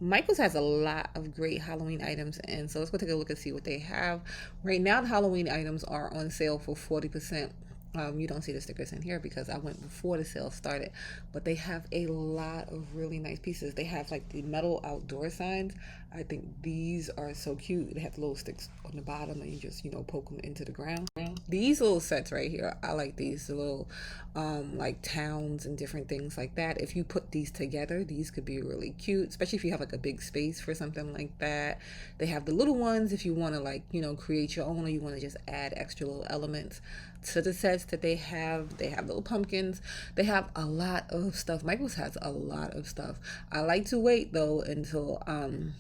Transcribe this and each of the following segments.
Michael's has a lot of great Halloween items, and so let's go take a look and see what they have. Right now, the Halloween items are on sale for 40%. You don't see the stickers in here because I went before the sale started, but they have a lot of really nice pieces. They have like the metal outdoor signs. I think these are so cute. They have little sticks on the bottom, and you just poke them into the ground. These little sets right here, I like these. The little like towns and different things like that. If you put these together, these could be really cute, especially if you have like a big space for something like that. They have the little ones if you want to like create your own, or you want to just add extra little elements to the sets that they have. They have little pumpkins. They have a lot of stuff. Michaels has a lot of stuff. I like to wait though until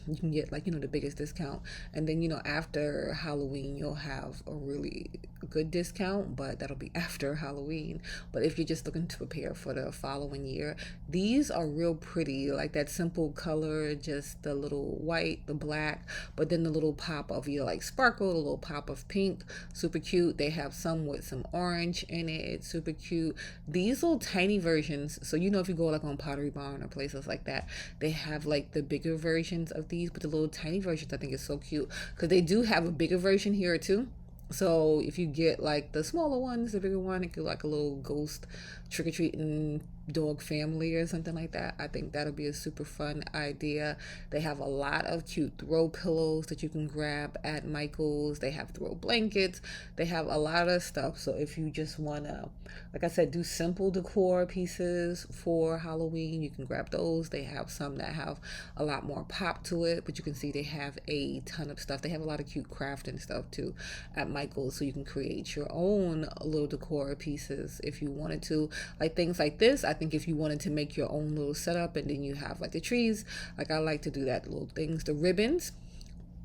you can get like the biggest discount, and then after Halloween you'll have a really good discount, but that'll be after Halloween. But if you're just looking to prepare for the following year, these are real pretty, like that simple color, just the little white, the black, but then the little pop of either like sparkle, the little pop of pink. Super cute. They have some with some orange in it. It's super cute. These little tiny versions, so if you go like on Pottery Barn or places like that, they have like the bigger versions of these, but the little tiny versions I think is so cute because they do have a bigger version here too. So if you get like the smaller ones, the bigger one, it could like a little ghost trick or treating dog family or something like that. I think that'll be a super fun idea. They have a lot of cute throw pillows that you can grab at Michael's. They have throw blankets. They have a lot of stuff. So if you just wanna, like I said, do simple decor pieces for Halloween, you can grab those. They have some that have a lot more pop to it, but you can see they have a ton of stuff. They have a lot of cute craft and stuff too at Michael's, so you can create your own little decor pieces if you wanted to, like things like this. I think if you wanted to make your own little setup and then you have like the trees, like I like to do that, little things. The ribbons,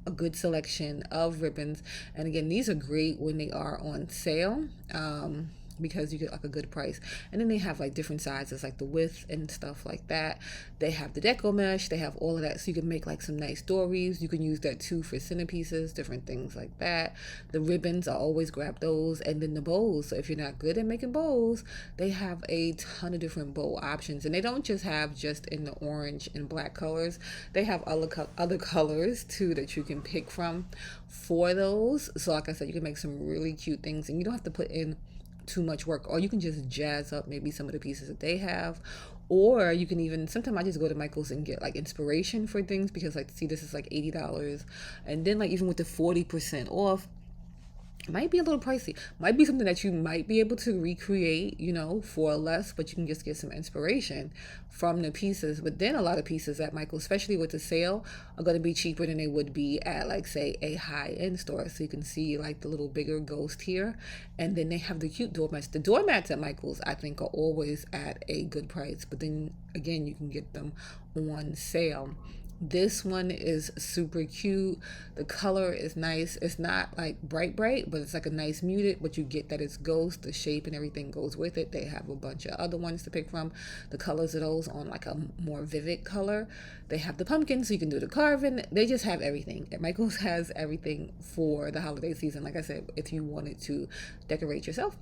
a good selection of ribbons, and again, these are great when they are on sale. Because you get like a good price. And then they have like different sizes, like the width and stuff like that. They have the deco mesh, they have all of that, so you can make like some nice stories. You can use that too for centerpieces, different things like that. The ribbons, I always grab those. And then the bows, so if you're not good at making bows, they have a ton of different bow options, and they don't just have just in the orange and black colors. They have other colors too that you can pick from for those. So like I said, you can make some really cute things, and you don't have to put in too much work, or you can just jazz up maybe some of the pieces that they have, or you can even, sometimes I just go to Michael's and get like inspiration for things, because like, see, this is like $80, and then like even with the 40% off, might be a little pricey. Might be something that you might be able to recreate, for less, but you can just get some inspiration from the pieces. But then a lot of pieces at Michael, especially with the sale, are going to be cheaper than they would be at like say a high-end store. So you can see like the little bigger ghost here, and then they have the cute doormats. The doormats at Michael's I think are always at a good price, but then again you can get them on sale. This one is super cute. The color is nice. It's not like bright, bright, but it's like a nice muted, but you get that it's ghost. The shape and everything goes with it. They have a bunch of other ones to pick from. The colors of those on like a more vivid color. They have the pumpkin, so you can do the carving. They just have everything. And Michael's has everything for the holiday season. Like I said, if you wanted to decorate yourself,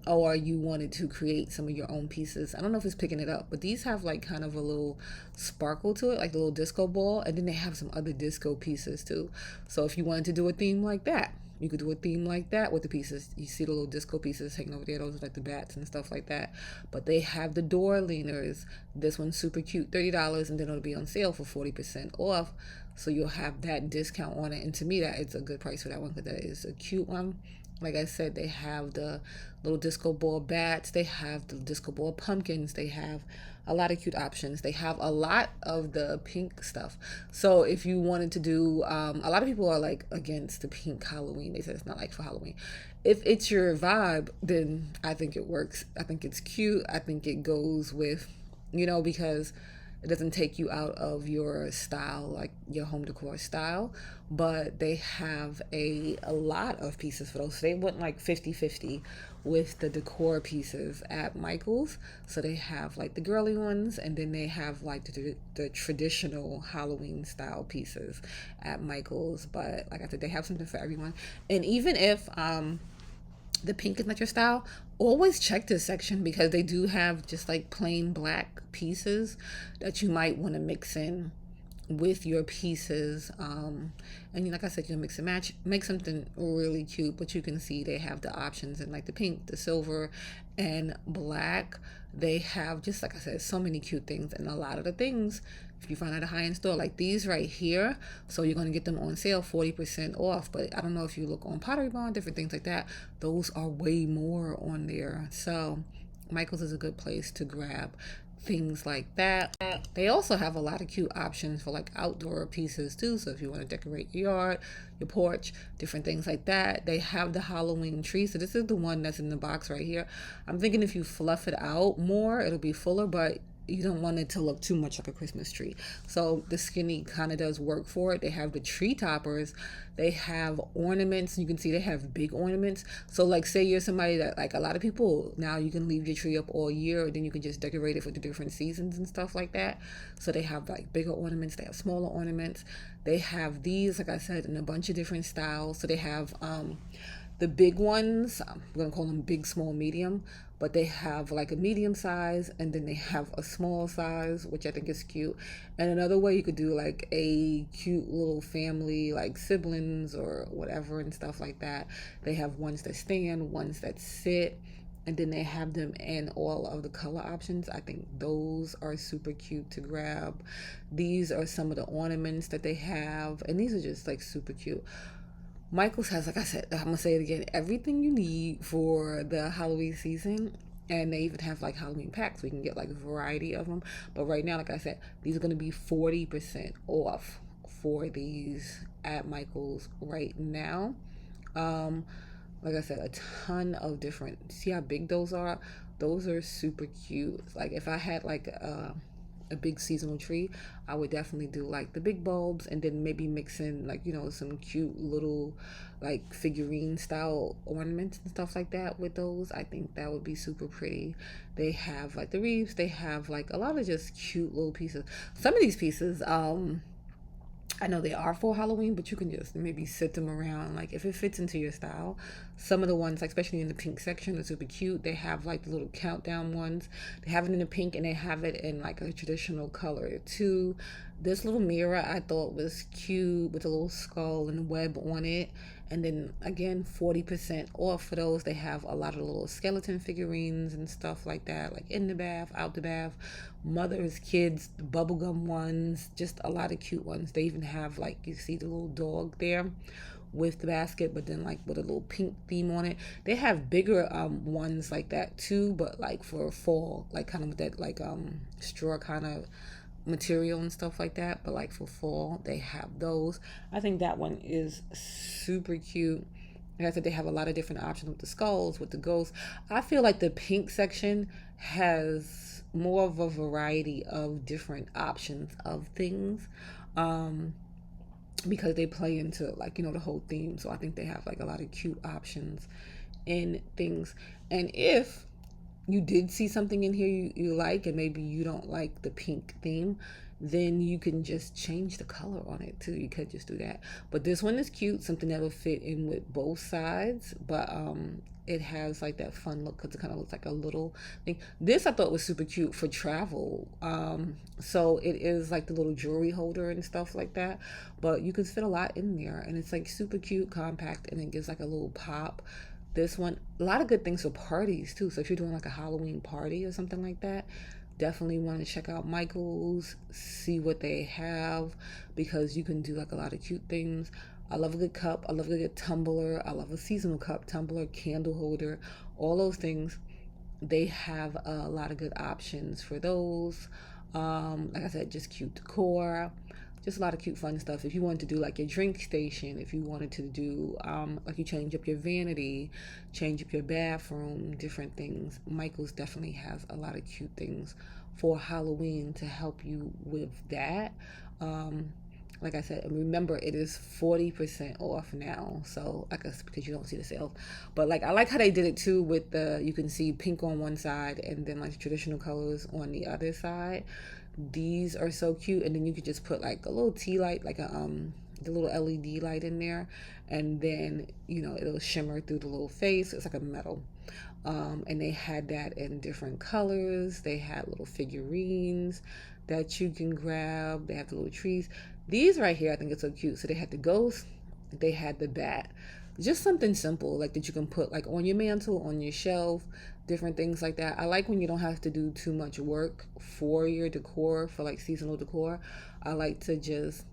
or you wanted to create some of your own pieces. I don't know if it's picking it up, but these have like kind of a little sparkle to it, like a little disco ball, and then they have some other disco pieces too. So if you wanted to do a theme like that, you could do a theme like that with the pieces. You see the little disco pieces hanging over there, those are like the bats and stuff like that. But they have the door leaners. This one's super cute, $30, and then it'll be on sale for 40% off. So you'll have that discount on it. And to me, that it's a good price for that one, because that is a cute one. Like I said, they have the little disco ball bats. They have the disco ball pumpkins. They have a lot of cute options. They have a lot of the pink stuff. So if you wanted to do, a lot of people are like against the pink Halloween. They said it's not like for Halloween. If it's your vibe, then I think it works. I think it's cute. I think it goes with, because it doesn't take you out of your style, like your home decor style. But they have a lot of pieces for those. So they went like 50-50 with the decor pieces at Michael's. So they have like the girly ones, and then they have like the traditional Halloween style pieces at Michael's. But like I said, they have something for everyone. And even if the pink is not your style, always check this section, because they do have just like plain black pieces that you might want to mix in with your pieces. And like I said, you can mix and match, make something really cute. But you can see they have the options in like the pink, the silver, and black. They have, just like I said, so many cute things. And a lot of the things, if you find at a high-end store, like these right here, so you're going to get them on sale 40% off. But I don't know if you look on Pottery Barn, different things like that, those are way more on there. So Michael's is a good place to grab things like that. They also have a lot of cute options for like outdoor pieces too. So if you want to decorate your yard, your porch, different things like that. They have the Halloween tree. So this is the one that's in the box right here. I'm thinking if you fluff it out more, it'll be fuller, but you don't want it to look too much like a Christmas tree. So the skinny kind of does work for it. They have the tree toppers. They have ornaments. You can see they have big ornaments. So like say you're somebody that, like a lot of people now, you can leave your tree up all year, or then you can just decorate it for the different seasons and stuff like that. So they have like bigger ornaments. They have smaller ornaments. They have these, like I said, in a bunch of different styles. So they have the big ones, I'm gonna call them big, small, medium, but they have like a medium size, and then they have a small size, which I think is cute. And another way you could do like a cute little family, like siblings or whatever and stuff like that. They have ones that stand, ones that sit, and then they have them in all of the color options. I think those are super cute to grab. These are some of the ornaments that they have, and these are just like super cute. Michael's has, like I said, I'm gonna say it again, everything you need for the Halloween season. And they even have like Halloween packs. We can get like a variety of them. But right now, like I said, these are gonna be 40% off for these at Michael's right now. Um, like I said, a ton of different. See how big those are? Those are super cute. Like if I had like a big seasonal tree, I would definitely do like the big bulbs, and then maybe mix in like, some cute little like figurine style ornaments and stuff like that with those. I think that would be super pretty. They have like the wreaths, they have like a lot of just cute little pieces. Some of these pieces, I know they are for Halloween, but you can just maybe sit them around, like if it fits into your style. Some of the ones, like especially in the pink section, are super cute. They have like the little countdown ones. They have it in the pink, and they have it in like a traditional color too. This little mirror I thought was cute with a little skull and web on it. And then again, 40% off for those. They have a lot of little skeleton figurines and stuff like that, like in the bath, out the bath, mothers, kids, the bubblegum ones, just a lot of cute ones. They even have like, you see the little dog there with the basket, but then like with a little pink theme on it. They have bigger ones like that too, but like for fall, like kind of with that like straw kind of material and stuff like that. But like for fall, they have those. I think that one is super cute. Like I said, they have a lot of different options with the skulls, with the ghosts. I feel like the pink section has more of a variety of different options of things, um, because they play into like, the whole theme. So I think they have like a lot of cute options in things. And if you did see something in here you like, and maybe you don't like the pink theme, then you can just change the color on it too. You could just do that. But this one is cute, something that'll fit in with both sides. But it has like that fun look because it kind of looks like a little thing. This I thought was super cute for travel. So it is like the little jewelry holder and stuff like that. But you can fit a lot in there, and it's like super cute, compact, and it gives like a little pop. This one, a lot of good things for parties too. So if you're doing like a Halloween party or something like that, definitely want to check out Michael's, see what they have, because you can do like a lot of cute things. I love a good cup. I love a good tumbler. I love a seasonal cup, tumbler, candle holder, all those things. They have a lot of good options for those. Like I said, just cute decor, just a lot of cute fun stuff. If you wanted to do like your drink station, if you wanted to do like you change up your vanity, change up your bathroom, different things, Michael's definitely has a lot of cute things for Halloween to help you with that. um like I said, remember it is 40% off now. So I guess because you don't see the sales, but like I like how they did it too with the, you can see pink on one side and then like traditional colors on the other side. These are so cute, and then you could just put like a little tea light, like a the little LED light in there, and then it'll shimmer through the little face. It's like a metal. And they had that in different colors. They had little figurines. that you can grab. They have the little trees. These right here, I think it's so cute. So they had the ghost, they had the bat. Just something simple like that you can put like on your mantle, on your shelf, different things like that. I like when you don't have to do too much work for your decor, for like seasonal decor. I like to just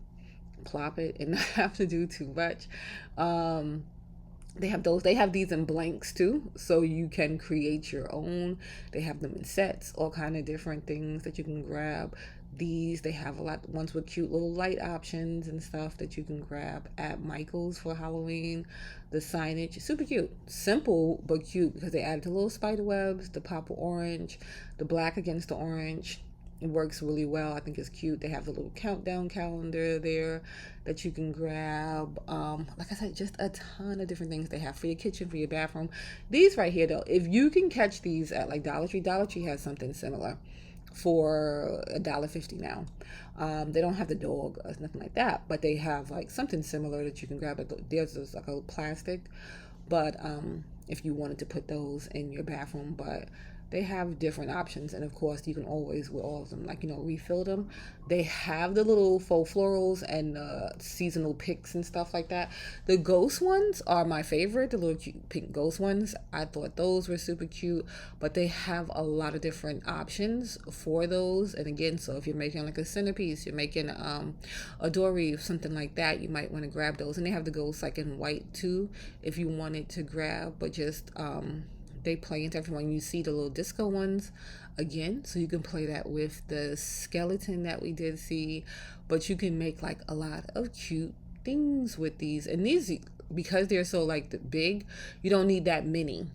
plop it and not have to do too much. Um, they have those. They have these in blanks too, so you can create your own. They have them in sets, all kind of different things that you can grab. These they have a lot ones with cute little light options and stuff that you can grab at Michael's for Halloween. The signage super cute, simple but cute because they added the little spider webs, the pop of orange, the black against the orange. It works really well. I think it's cute. They have the little countdown calendar there that you can grab. Like I said, just a ton of different things they have for your kitchen, for your bathroom. These right here, though, if you can catch these at like Dollar Tree has something similar for $1.50 now. They don't have the dog or nothing like that, but they have like something similar that you can grab. There's just like a plastic, but if you wanted to put those in your bathroom, but they have different options, and of course you can always with all of them like refill them. They have the little faux florals and seasonal picks and stuff like that. The ghost ones are my favorite, the little cute pink ghost ones. I thought those were super cute, but they have a lot of different options for those. And again, so if you're making like a centerpiece, you're making a dory, something like that, you might want to grab those. And they have the ghosts like in white too if you wanted to grab, but just they play into everyone. You see the little disco ones again, so you can play that with the skeleton that we did see, but you can make like a lot of cute things with these. And these, because they're so like big, you don't need that many.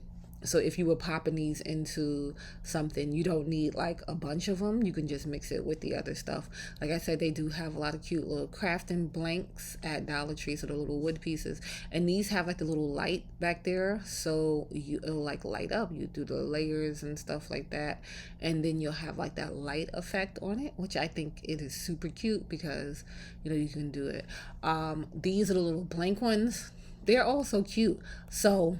So if you were popping these into something, you don't need like a bunch of them. You can just mix it with the other stuff. Like I said, they do have a lot of cute little crafting blanks at Dollar Tree, so the little wood pieces. And these have like the little light back there, so it'll like light up. You do the layers and stuff like that, and then you'll have like that light effect on it, which I think it is super cute because you can do it. These are the little blank ones. They're also cute. So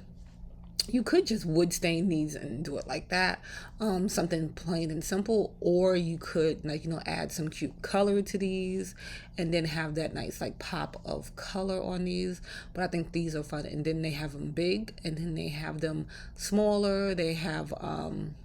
you could just wood stain these and do it like that, something plain and simple, or you could like add some cute color to these and then have that nice like pop of color on these. But I think these are fun. And then they have them big, and then they have them smaller. They have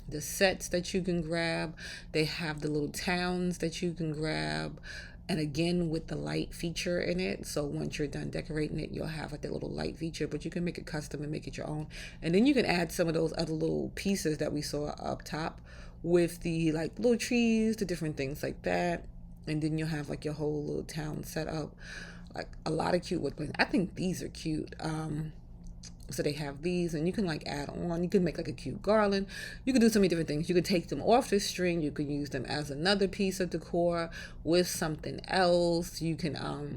the sets that you can grab. They have the little towns that you can grab, and again with the light feature in it. So once you're done decorating it, you'll have like that little light feature, but you can make it custom and make it your own. And then you can add some of those other little pieces that we saw up top with the like little trees, the different things like that. And then you'll have like your whole little town set up. Like a lot of cute wood plants. I think these are cute. So they have these, and you can like add on. You can make like a cute garland. You can do so many different things. You could take them off the string. You can use them as another piece of decor with something else. You can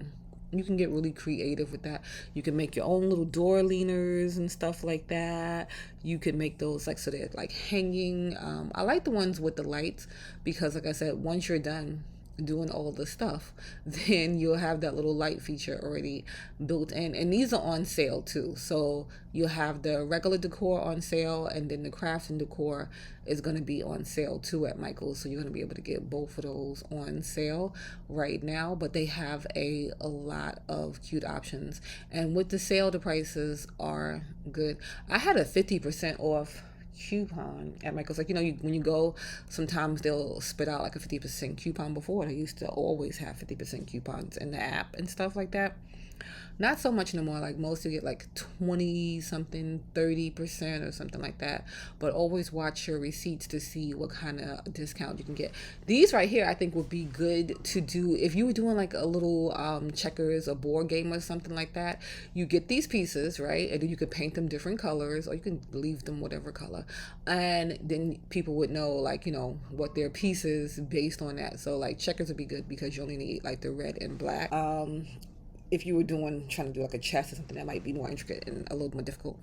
get really creative with that. You can make your own little door leaners and stuff like that. You can make those like so they're like hanging. I like the ones with the lights because, like I said, once you're done doing all the stuff, then you'll have that little light feature already built in. And these are on sale too, so you'll have the regular decor on sale, and then the crafting decor is going to be on sale too at Michael's. So you're going to be able to get both of those on sale right now. But they have a lot of cute options, and with the sale the prices are good. I had a 50% off coupon at Michael's. Like, when you go, sometimes they'll spit out like a 50% coupon. Before, they used to always have 50% coupons in the app and stuff like that. Not so much no more. Like most you get like 20 something, 30% or something like that. But always watch your receipts to see what kind of discount you can get. These right here I think would be good to do if you were doing like a little checkers or board game or something like that. You get these pieces, right? And then you could paint them different colors, or you can leave them whatever color. And then people would know like, what their piece is based on that. So like checkers would be good because you only need like the red and black. If you were trying to do like a chest or something, that might be more intricate and a little more difficult.